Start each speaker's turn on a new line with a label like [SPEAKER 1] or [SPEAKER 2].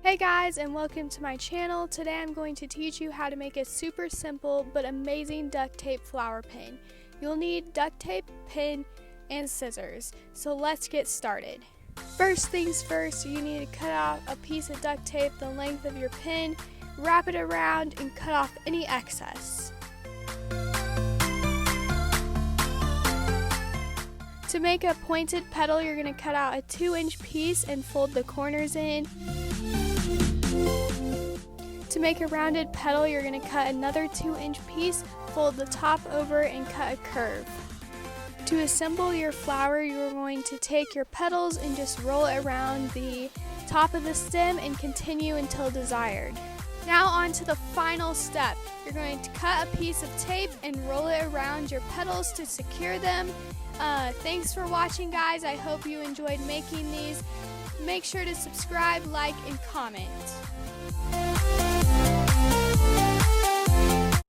[SPEAKER 1] Hey guys, and welcome to my channel. Today I'm going to teach you how to make a super simple but amazing duct tape flower pin. You'll need duct tape, pin, and scissors. So let's get started. First things first, you need to cut out a piece of duct tape the length of your pin, wrap it around, and cut off any excess. To make a pointed petal, you're going to cut out a 2-inch piece and fold the corners in. To make a rounded petal, you're going to cut another 2-inch piece, fold the top over, and cut a curve. To assemble your flower, you're going to take your petals and just roll it around the top of the stem and continue until desired. Now on to the final step. You're going to cut a piece of tape and roll it around your petals to secure them. Thanks for watching, guys. I hope you enjoyed making these. Make sure to subscribe, like, and comment.